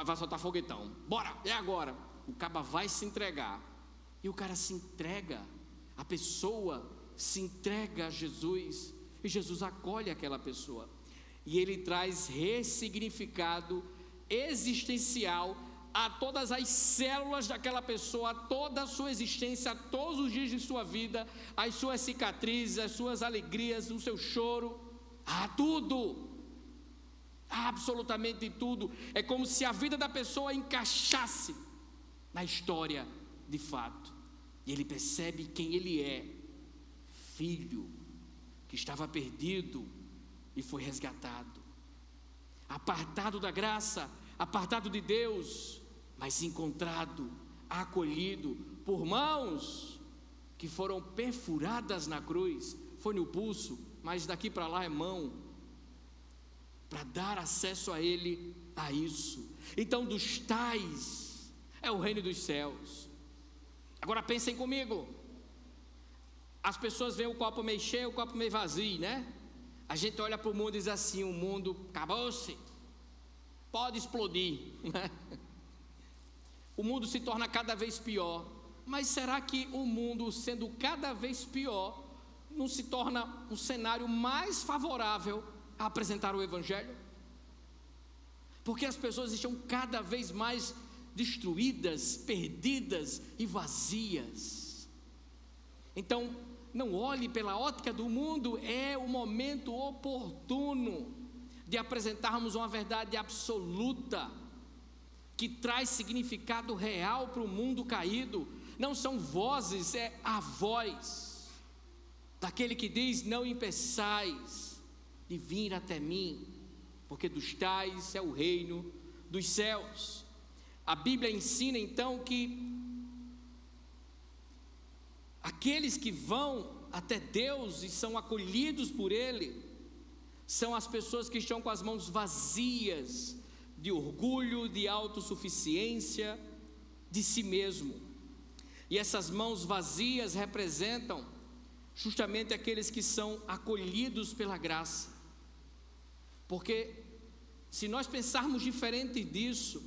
Vai soltar foguetão, bora, é agora. O caba vai se entregar, e o cara se entrega, a pessoa se entrega a Jesus, e Jesus acolhe aquela pessoa. e ele traz ressignificado existencial a todas as células daquela pessoa, a toda a sua existência, a todos os dias de sua vida, as suas cicatrizes, as suas alegrias, o seu choro, a tudo, absolutamente tudo. É como se a vida da pessoa encaixasse na história de fato, e ele percebe quem ele é: filho que estava perdido e foi resgatado, apartado da graça, apartado de Deus, mas encontrado, acolhido por mãos que foram perfuradas na cruz. Foi no pulso, mas daqui para lá é mão, para dar acesso a ele, a isso. Então, dos tais é o reino dos céus. Agora pensem comigo, as pessoas veem o copo meio cheio, o copo meio vazio, né? A gente olha para o mundo e diz assim: o mundo acabou-se, pode explodir, né? O mundo se torna cada vez pior. Mas será que o mundo, sendo cada vez pior, não se torna um cenário mais favorável a apresentar o Evangelho? Porque as pessoas estão cada vez mais destruídas, perdidas e vazias. Então, não olhe pela ótica do mundo, é o momento oportuno de apresentarmos uma verdade absoluta, que traz significado real para o mundo caído. Não são vozes, é a voz daquele que diz: não impeçais de vir até mim, porque dos tais é o reino dos céus. A Bíblia ensina então que aqueles que vão até Deus e são acolhidos por Ele, são as pessoas que estão com as mãos vazias de orgulho, de autossuficiência, de si mesmo. E essas mãos vazias representam justamente aqueles que são acolhidos pela graça. Porque se nós pensarmos diferente disso,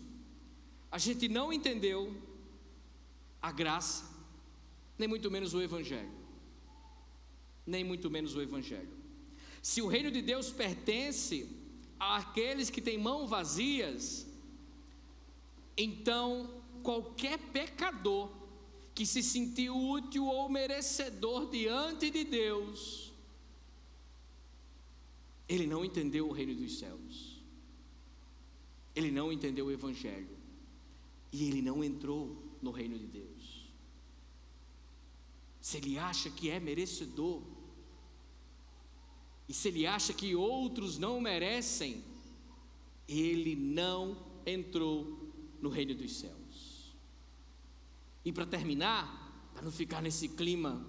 a gente não entendeu a graça, nem muito menos o Evangelho. Nem muito menos o Evangelho. Se o reino de Deus pertence àqueles que têm mãos vazias, então qualquer pecador que se sentiu útil ou merecedor diante de Deus, ele não entendeu o reino dos céus, ele não entendeu o Evangelho, e ele não entrou no reino de Deus. Se ele acha que é merecedor, e se ele acha que outros não merecem, ele não entrou no reino dos céus. E para terminar, para não ficar nesse clima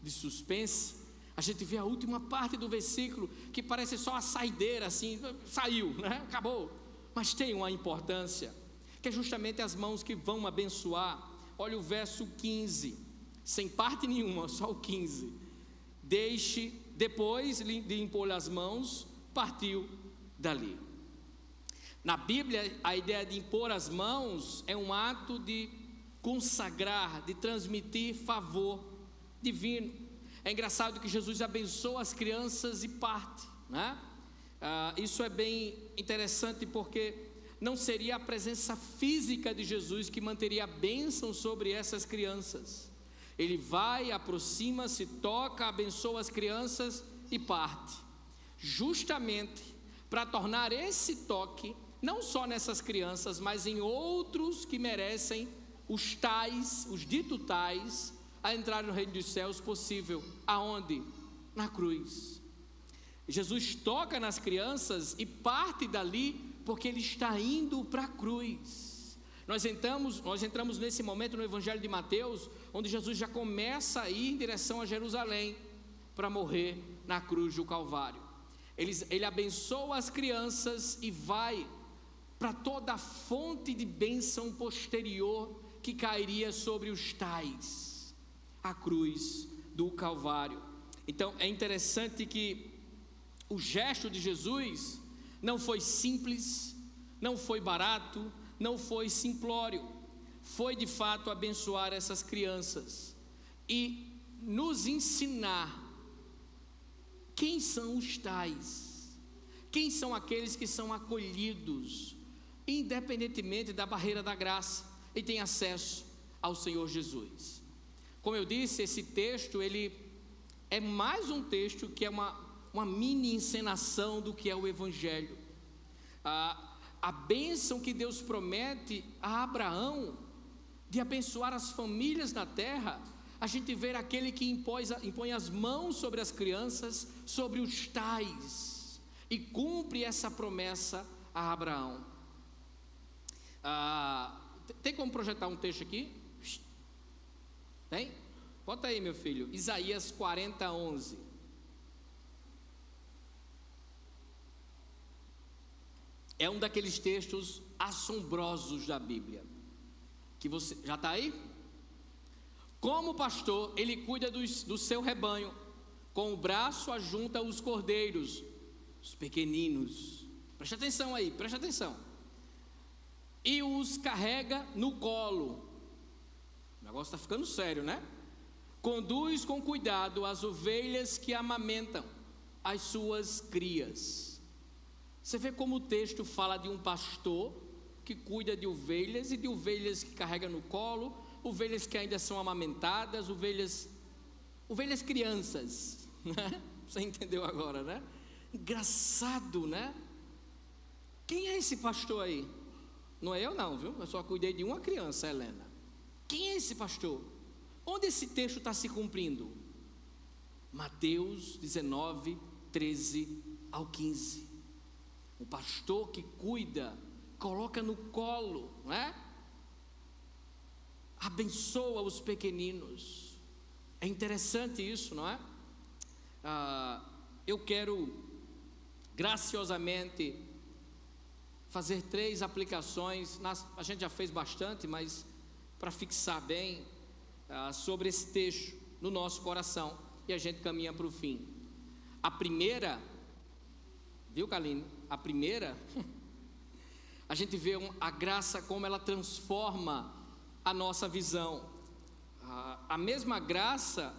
de suspense, a gente vê a última parte do versículo, que parece só a saideira, assim, saiu, né? Acabou, mas tem uma importância, que é justamente as mãos que vão abençoar. Olha o verso 15, sem parte nenhuma, só o 15. Depois de impor as mãos, partiu dali. Na Bíblia, a ideia de impor as mãos é um ato de consagrar, de transmitir favor divino. É engraçado que Jesus abençoa as crianças e parte, né? Isso é bem interessante, porque não seria a presença física de Jesus que manteria a bênção sobre essas crianças. Ele vai, aproxima-se, toca, abençoa as crianças e parte, justamente para tornar esse toque não só nessas crianças, mas em outros que merecem os tais, os dito tais, a entrar no reino dos céus possível. Aonde? Na cruz. Jesus toca nas crianças e parte dali, porque ele está indo para a cruz. Nós entramos nesse momento no Evangelho de Mateus, onde Jesus já começa a ir em direção a Jerusalém, para morrer na cruz do Calvário. Ele abençoa as crianças e vai para toda a fonte de bênção posterior que cairia sobre os tais, a cruz do Calvário. Então é interessante que o gesto de Jesus não foi simples, não foi barato, não foi simplório, foi de fato abençoar essas crianças e nos ensinar quem são os tais, Quem são aqueles que são acolhidos, independentemente da barreira da graça, e têm acesso ao Senhor Jesus? Como eu disse, esse texto, ele é mais um texto que é uma mini encenação do que é o Evangelho. A bênção que Deus promete a Abraão, de abençoar as famílias na terra, a gente vê aquele que impõe as mãos sobre as crianças, sobre os tais, e cumpre essa promessa a Abraão. Tem como projetar um texto aqui? Tem? Bota aí, meu filho, Isaías 40:11. É um daqueles textos assombrosos da Bíblia, que você, já está aí? Como pastor, ele cuida do seu rebanho, com o braço ajunta os cordeiros, os pequeninos, presta atenção aí, presta atenção, e os carrega no colo. O negócio está ficando sério, né? Conduz com cuidado as ovelhas que amamentam as suas crias. Você vê como o texto fala de um pastor que cuida de ovelhas, e de ovelhas que carrega no colo, ovelhas que ainda são amamentadas, ovelhas crianças, né? Você entendeu agora, né? Engraçado, né? Quem é esse pastor aí? Não é eu não, viu? Eu só cuidei de uma criança, Helena. Quem é esse pastor? Onde esse texto está se cumprindo? Mateus 19, 13 ao 15. O pastor que cuida, coloca no colo, não é? Abençoa os pequeninos. É interessante isso, não é? Eu quero graciosamente fazer 3 aplicações. A gente já fez bastante, mas para fixar bem sobre esse texto no nosso coração, e a gente caminha para o fim. A primeira, viu, Kaline? A primeira, a gente vê a graça como ela transforma a nossa visão. A mesma graça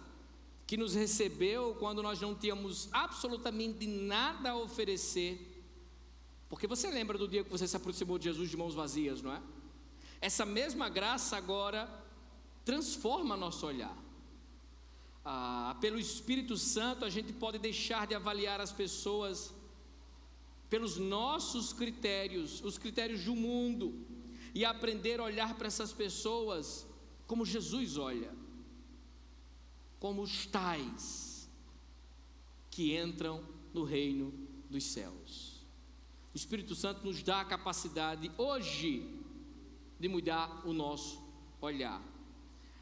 que nos recebeu quando nós não tínhamos absolutamente nada a oferecer, porque você lembra do dia que você se aproximou de Jesus de mãos vazias, não é? Essa mesma graça agora transforma nosso olhar. Pelo Espírito Santo a gente pode deixar de avaliar as pessoas pelos nossos critérios, os critérios do mundo, e aprender a olhar para essas pessoas como Jesus olha, como os tais que entram no reino dos céus. O Espírito Santo nos dá a capacidade hoje de mudar o nosso olhar.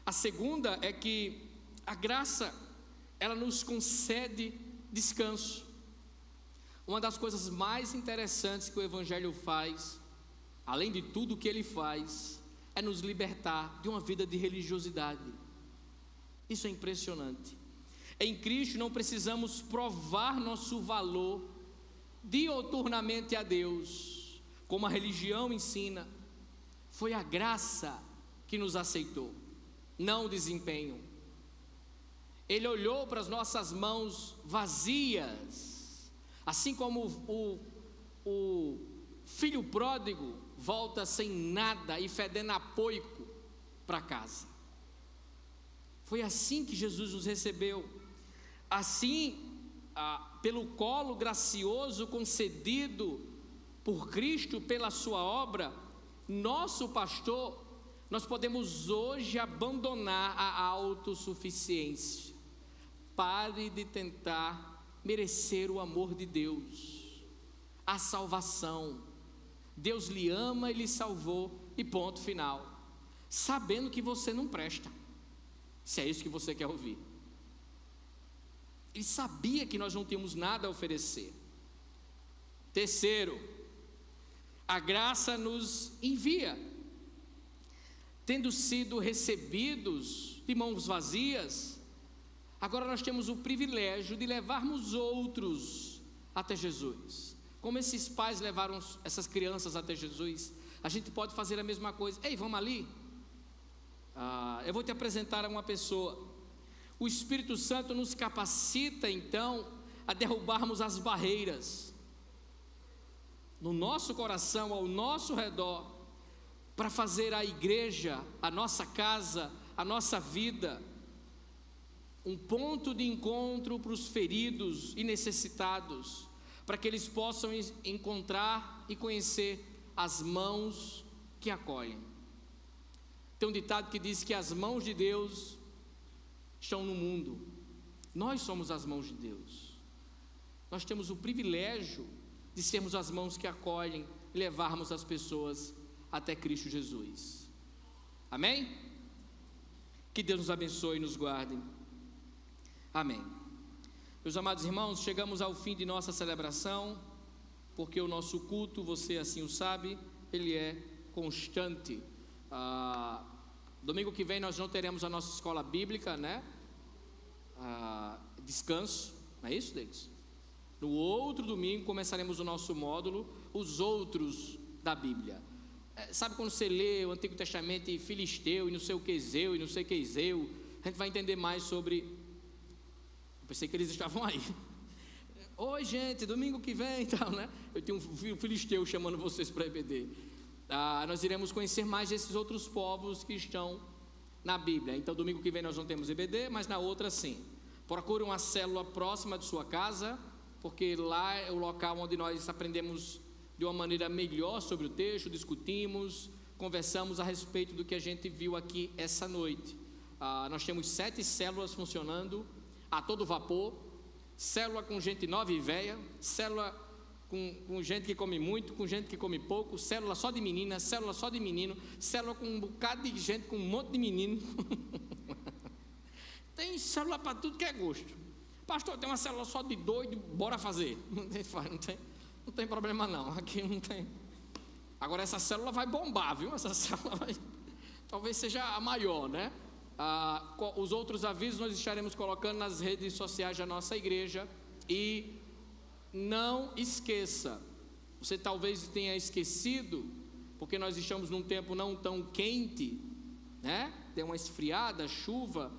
A segunda é que a graça, ela nos concede descanso. Uma das coisas mais interessantes que o Evangelho faz, além de tudo que ele faz, é nos libertar de uma vida de religiosidade. Isso é impressionante. Em Cristo não precisamos provar nosso valor dioturnamente a Deus, como a religião ensina. Foi a graça que nos aceitou, não o desempenho. Ele olhou para as nossas mãos vazias, assim como o filho pródigo volta sem nada e fedendo a porco para casa. Foi assim que Jesus nos recebeu. Assim, pelo colo gracioso concedido por Cristo, pela sua obra, nosso pastor, nós podemos hoje abandonar a autossuficiência. Pare de tentar merecer o amor de Deus, a salvação. Deus lhe ama e lhe salvou, e ponto final. Sabendo que você não presta, se é isso que você quer ouvir. Ele sabia que nós não tínhamos nada a oferecer. Terceiro, a graça nos envia. Tendo sido recebidos de mãos vazias, agora nós temos o privilégio de levarmos outros até Jesus. Como esses pais levaram essas crianças até Jesus, a gente pode fazer a mesma coisa. Ei, vamos ali? Eu vou te apresentar a uma pessoa. O Espírito Santo nos capacita então a derrubarmos as barreiras. no nosso coração, ao nosso redor, para fazer a igreja, a nossa casa, a nossa vida, um ponto de encontro para os feridos e necessitados, para que eles possam encontrar e conhecer as mãos que acolhem. Tem um ditado que diz que as mãos de Deus estão no mundo. Nós somos as mãos de Deus. Nós temos o privilégio de sermos as mãos que acolhem e levarmos as pessoas até Cristo Jesus. Amém? Que Deus nos abençoe e nos guarde. Amém. Meus amados irmãos, chegamos ao fim de nossa celebração, porque o nosso culto, você assim o sabe, ele é constante. Domingo que vem nós não teremos a nossa escola bíblica, né? Descanso, não é isso, Deus? No outro domingo começaremos o nosso módulo, os outros da Bíblia. Sabe quando você lê o Antigo Testamento e Filisteu e não sei o que Ezeu e não sei o que Ezeu, a gente vai entender mais sobre. Eu pensei que eles estavam aí. Oi gente, domingo que vem e tal, né? Eu tenho um filisteu chamando vocês para EBD. Nós iremos conhecer mais desses outros povos que estão na Bíblia. Então domingo que vem nós não temos EBD, mas na outra sim. Procure uma célula próxima de sua casa, porque lá é o local onde nós aprendemos de uma maneira melhor sobre o texto, discutimos, conversamos a respeito do que a gente viu aqui essa noite. Nós temos 7 células funcionando a todo vapor, célula com gente nova e velha, célula com gente que come muito, com gente que come pouco, célula só de menina, célula só de menino, célula com um bocado de gente, com um monte de menino. Tem célula para tudo que é gosto. Pastor, tem uma célula só de doido, bora fazer. Não tem problema não, aqui não tem. Agora essa célula vai bombar, viu? Essa célula talvez seja a maior, né? Os outros avisos nós estaremos colocando nas redes sociais da nossa igreja. E não esqueça, você talvez tenha esquecido, porque nós estamos num tempo não tão quente, né? Deu uma esfriada, chuva,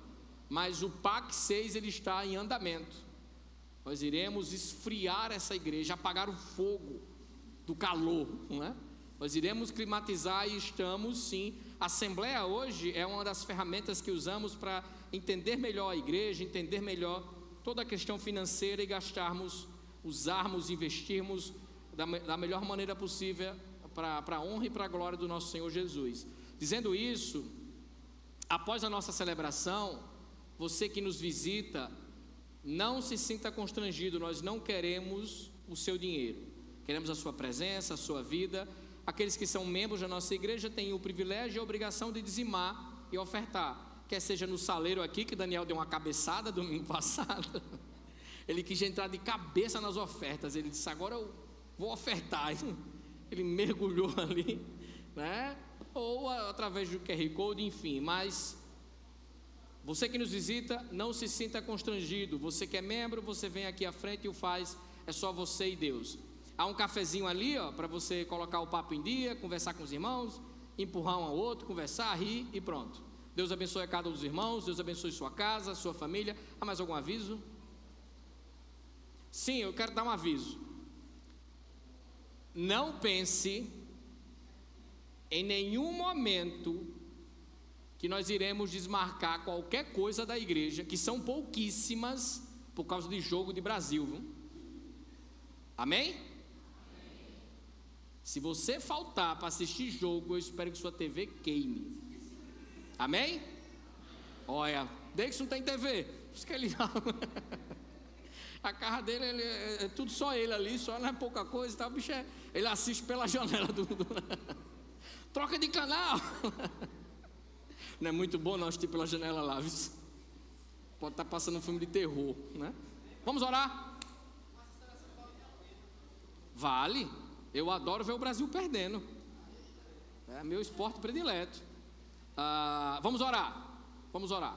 mas o PAC 6 ele está em andamento. Nós iremos esfriar essa igreja, apagar o fogo do calor, não é? Nós iremos climatizar e estamos sim. A Assembleia hoje é uma das ferramentas que usamos para entender melhor a igreja, entender melhor toda a questão financeira e usarmos, investirmos da melhor maneira possível para a honra e para a glória do nosso Senhor Jesus. Dizendo isso, após a nossa celebração, você que nos visita, não se sinta constrangido, nós não queremos o seu dinheiro, queremos a sua presença, a sua vida. Aqueles que são membros da nossa igreja têm o privilégio e a obrigação de dizimar e ofertar, quer seja no saleiro aqui, que Daniel deu uma cabeçada domingo passado, ele quis entrar de cabeça nas ofertas, ele disse, agora eu vou ofertar, ele mergulhou ali, né? Ou através do QR Code, enfim, mas você que nos visita, não se sinta constrangido, você que é membro, você vem aqui à frente e o faz, é só você e Deus. Há um cafezinho ali, para você colocar o papo em dia, conversar com os irmãos, empurrar um ao outro, conversar, rir e pronto. Deus abençoe a cada um dos irmãos, Deus abençoe sua casa, sua família. Há mais algum aviso? Sim, eu quero dar um aviso. Não pense em nenhum momento que nós iremos desmarcar qualquer coisa da igreja, que são pouquíssimas por causa de jogo de Brasil, viu? Amém? Se você faltar para assistir jogo, eu espero que sua TV queime. Amém? Olha, Deus não tem TV, por isso que ele não. A casa dele é tudo só ele ali, só não é pouca coisa, tá? O bicho ele assiste pela janela troca de canal. Não é muito bom não assistir pela janela lá, viu? Pode estar passando um filme de terror, né? Vamos orar? Vale. Eu adoro ver o Brasil perdendo. É meu esporte predileto. Vamos orar. Vamos orar.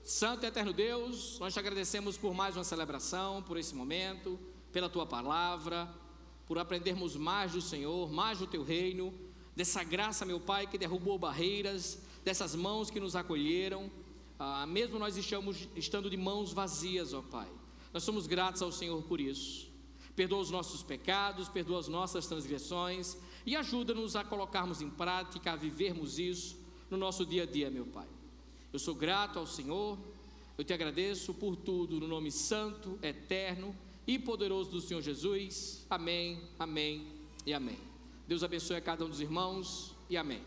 Santo e eterno Deus, nós te agradecemos por mais uma celebração, por esse momento, pela tua palavra, por aprendermos mais do Senhor, mais do teu reino, dessa graça, meu Pai, que derrubou barreiras, dessas mãos que nos acolheram, mesmo nós estando de mãos vazias, ó Pai. Nós somos gratos ao Senhor por isso. Perdoa os nossos pecados, perdoa as nossas transgressões e ajuda-nos a colocarmos em prática, a vivermos isso no nosso dia a dia, meu Pai. Eu sou grato ao Senhor, eu te agradeço por tudo, no nome santo, eterno e poderoso do Senhor Jesus. Amém, amém e amém. Deus abençoe a cada um dos irmãos e amém.